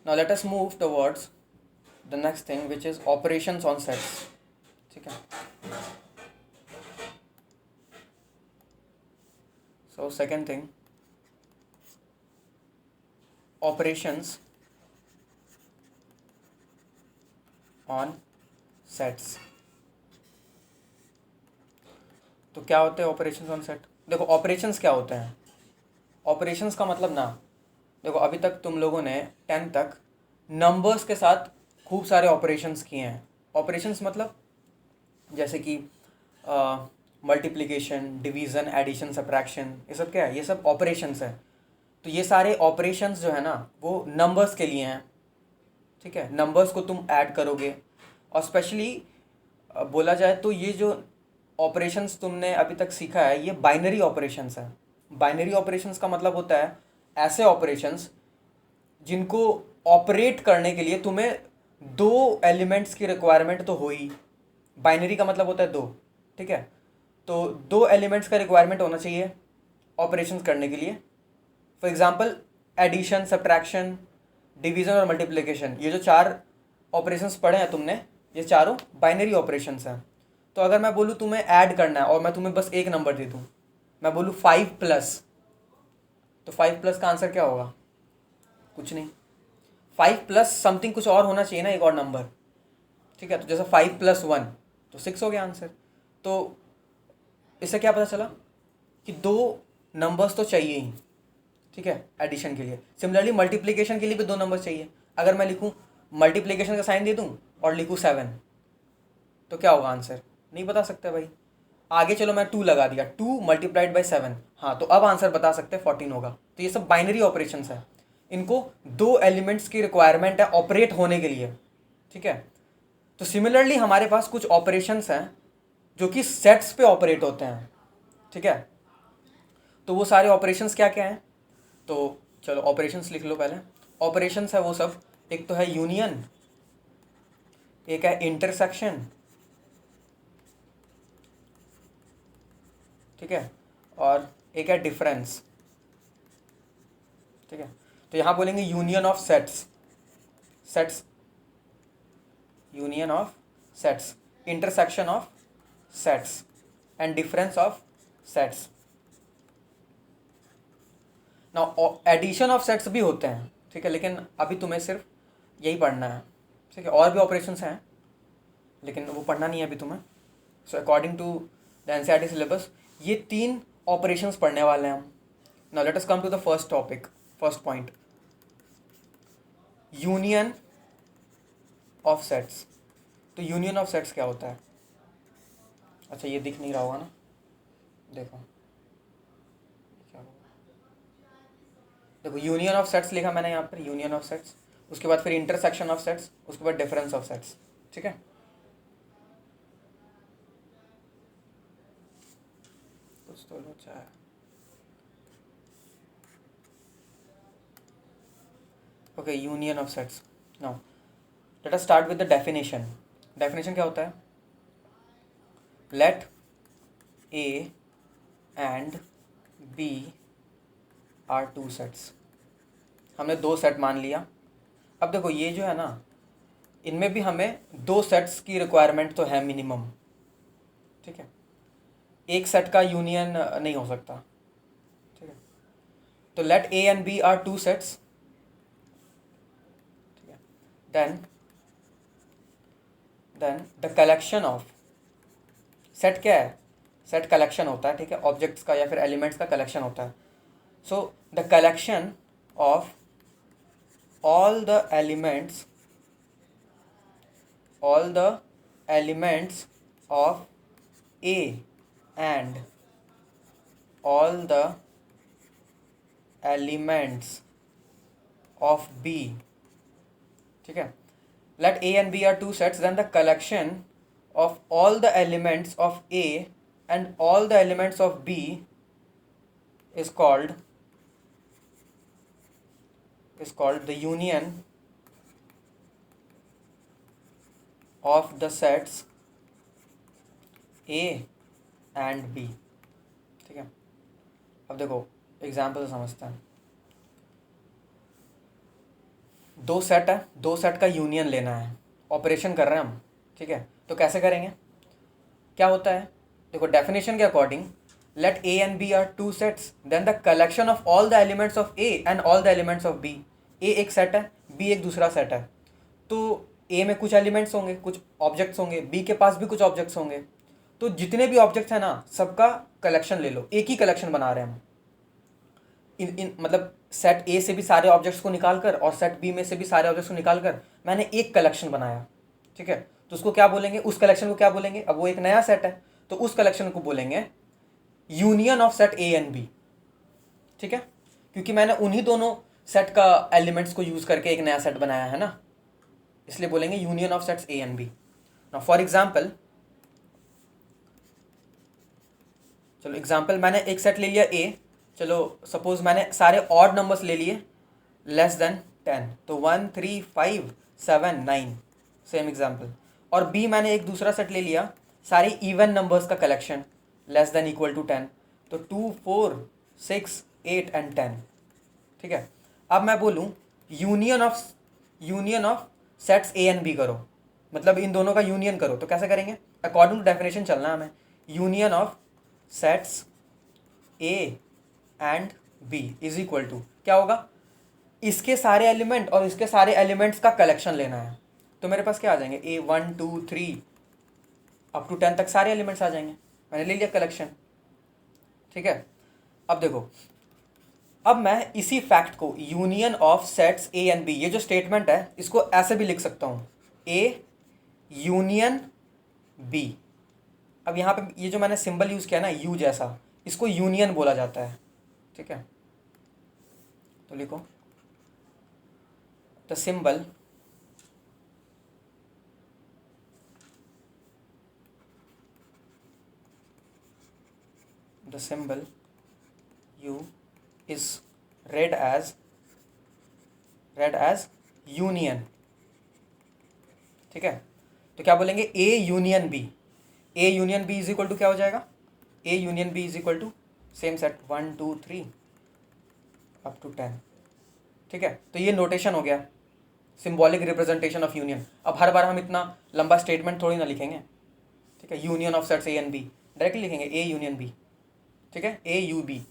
Now let us move towards the next thing, which is operations on sets. ठीक है. So second thing, operations on sets. तो क्या होते हैं operations on set? देखो operations क्या होते हैं. ऑपरेशंस का मतलब ना, देखो अभी तक तुम लोगों ने 10 तक नंबर्स के साथ खूब सारे ऑपरेशंस किए हैं. ऑपरेशंस मतलब जैसे कि मल्टीप्लिकेशन, डिवीज़न, एडिशन, सब्ट्रैक्शन, ये सब क्या है? ये सब ऑपरेशंस है. तो ये सारे ऑपरेशंस जो है ना वो नंबर्स के लिए हैं. ठीक है, नंबर्स को तुम ऐड करोगे. और स्पेशली बोला जाए तो ये जो ऑपरेशंस तुमने अभी तक सीखा है ये बाइनरी ऑपरेशंस है. बाइनरी ऑपरेशंस का मतलब होता है ऐसे ऑपरेशंस जिनको ऑपरेट करने के लिए तुम्हें दो एलिमेंट्स की रिक्वायरमेंट तो हो ही. बाइनरी का मतलब होता है दो. ठीक है, तो दो एलिमेंट्स का रिक्वायरमेंट होना चाहिए ऑपरेशंस करने के लिए. For example addition, subtraction, division और मल्टीप्लिकेशन, ये जो चार ऑपरेशंस पढ़े हैं तुमने, ये चारों बाइनरी ऑपरेशंस हैं. तो अगर मैं बोलूँ तुम्हें ऐड करना है और मैं तुम्हें बस एक नंबर दे दूँ, मैं बोलूँ 5+, तो 5+ का आंसर क्या होगा? कुछ नहीं. 5+ समथिंग कुछ और होना चाहिए ना, एक और नंबर. ठीक है, तो जैसे 5+1 तो 6 हो गया आंसर. तो इससे क्या पता चला कि दो नंबर्स तो चाहिए ही. ठीक है, एडिशन के लिए. सिमिलरली मल्टीप्लिकेशन के लिए भी दो नंबर चाहिए. अगर मैं लिखूँ मल्टीप्लिकेशन का साइन दे दूँ और लिखूँ 7, तो क्या होगा आंसर? नहीं बता सकते भाई. आगे चलो मैं 2 लगा दिया, 2 मल्टीप्लाइड बाई 7, हाँ तो अब आंसर बता सकते हैं 14 होगा. तो ये सब बाइनरी ऑपरेशंस है. इनको दो एलिमेंट्स की रिक्वायरमेंट है ऑपरेट होने के लिए. ठीक है, तो सिमिलरली हमारे पास कुछ ऑपरेशंस हैं जो कि सेट्स पे ऑपरेट होते हैं. ठीक है, तो वो सारे ऑपरेशंस क्या क्या हैं? तो चलो ऑपरेशंस लिख लो पहले. ऑपरेशंस है वो सब, एक तो है यूनियन, एक है इंटरसेक्शन. ठीक है, और एक है डिफरेंस. ठीक है, तो यहाँ बोलेंगे union of sets. Sets, union of sets, intersection of sets and difference of sets. Now addition of sets भी होते हैं. ठीक है, लेकिन अभी तुम्हें सिर्फ यही पढ़ना है. ठीक है, और भी ऑपरेशंस हैं लेकिन वो पढ़ना नहीं है अभी तुम्हें. So according to the NCERT syllabus ये 3 ऑपरेशंस पढ़ने वाले हैं हम. Now let us come to the first topic, first point, union of sets. तो यूनियन ऑफ सेट्स क्या होता है? अच्छा ये दिख नहीं रहा होगा ना, देखो क्या होगा. देखो यूनियन ऑफ सेट्स लिखा मैंने यहाँ पर, यूनियन ऑफ सेट्स, उसके बाद फिर इंटरसेक्शन ऑफ सेट्स, उसके बाद डिफरेंस ऑफ सेट्स. ठीक है, कुछ तो लोचा है. Okay, union of sets. Now let us start with the definition. Definition क्या होता है? Let A and B are two sets. हमने दो सेट मान लिया. अब देखो ये जो है ना, इनमें भी हमें दो सेट्स की रिक्वायरमेंट तो है मिनिमम. ठीक है, एक सेट का यूनियन नहीं हो सकता. ठीक है, तो let A and B are two sets. ठीक है, then the collection of set क्या है? सेट कलेक्शन होता है. ठीक है, ऑब्जेक्ट्स का या फिर एलिमेंट्स का कलेक्शन होता है. So the collection of all the elements of A and all the elements of B. ठीक है, let A and B are two sets, then the collection of all the elements of A and all the elements of B is called the union of the sets A and B. ठीक है, अब देखो example समझते हैं. दो set है, दो set का यूनियन लेना है, ऑपरेशन कर रहे हैं हम, ठीक है। तो कैसे करेंगे, क्या होता है, देखो डेफिनेशन के according, let A and B are two sets then the collection of all the elements of A and all the elements of B. A एक सेट है, बी एक दूसरा सेट है। तो ए में कुछ एलिमेंट्स होंगे, कुछ ऑब्जेक्ट्स होंगे, बी के पास भी कुछ ऑब्जेक्ट्स होंगे। तो जितने भी ऑब्जेक्ट्स हैं ना, सबका कलेक्शन ले लो, एक ही कलेक्शन बना रहे हैं हम। इन मतलब सेट ए से भी सारे ऑब्जेक्ट्स को निकाल कर और सेट बी में से भी सारे ऑब्जेक्ट्स को निकाल कर मैंने एक कलेक्शन बनाया, ठीक है। तो उसको क्या बोलेंगे, उस कलेक्शन को क्या बोलेंगे, अब वो एक नया सेट है तो उस कलेक्शन को बोलेंगे union of set A and B, ठीक है। क्योंकि मैंने उन्हीं दोनों सेट का एलिमेंट्स को यूज करके एक नया सेट बनाया है ना, इसलिए बोलेंगे union of sets A and B. Now for example, चलो एग्जांपल मैंने एक सेट ले लिया ए, चलो सपोज मैंने सारे ऑड नंबर्स ले लिए लेस देन 10, तो 1 3 5 7 9, सेम एग्जांपल। और बी मैंने एक दूसरा सेट ले लिया, सारे इवन नंबर्स का collection less than equal to 10, तो 2 4 6 8 एंड 10, ठीक है। अब मैं बोलूँ union of sets A and B करो, मतलब इन दोनों का यूनियन करो, तो कैसे करेंगे, अकॉर्डिंग टू डेफिनेशन चलना है हमें। Union of sets A and B is equal to क्या होगा, इसके सारे एलिमेंट और इसके सारे एलिमेंट्स का कलेक्शन लेना है। तो मेरे पास क्या आ जाएंगे, ए 1 2 3 अप टू 10 तक सारे एलिमेंट्स आ जाएंगे, मैंने ले लिया कलेक्शन, ठीक है। अब देखो, अब मैं इसी फैक्ट को union of sets A and B, ये जो स्टेटमेंट है इसको ऐसे भी लिख सकता हूँ, ए यूनियन बी। अब यहाँ पे ये जो मैंने सिंबल यूज़ किया ना यू जैसा, इसको यूनियन बोला जाता है, ठीक है। तो लिखो the symbol u is read as union, ठीक है। तो क्या बोलेंगे, A union B, A union B is equal to क्या हो जाएगा, A union B is equal to same set 1 2 3 up to 10, ठीक है। तो ये नोटेशन हो गया, सिंबॉलिक रिप्रेजेंटेशन ऑफ यूनियन। अब हर बार हम इतना लंबा स्टेटमेंट थोड़ी ना लिखेंगे, ठीक है। Union of sets A and be directly लिखेंगे ए यूनियन बी, ठीक है, ए यू बी।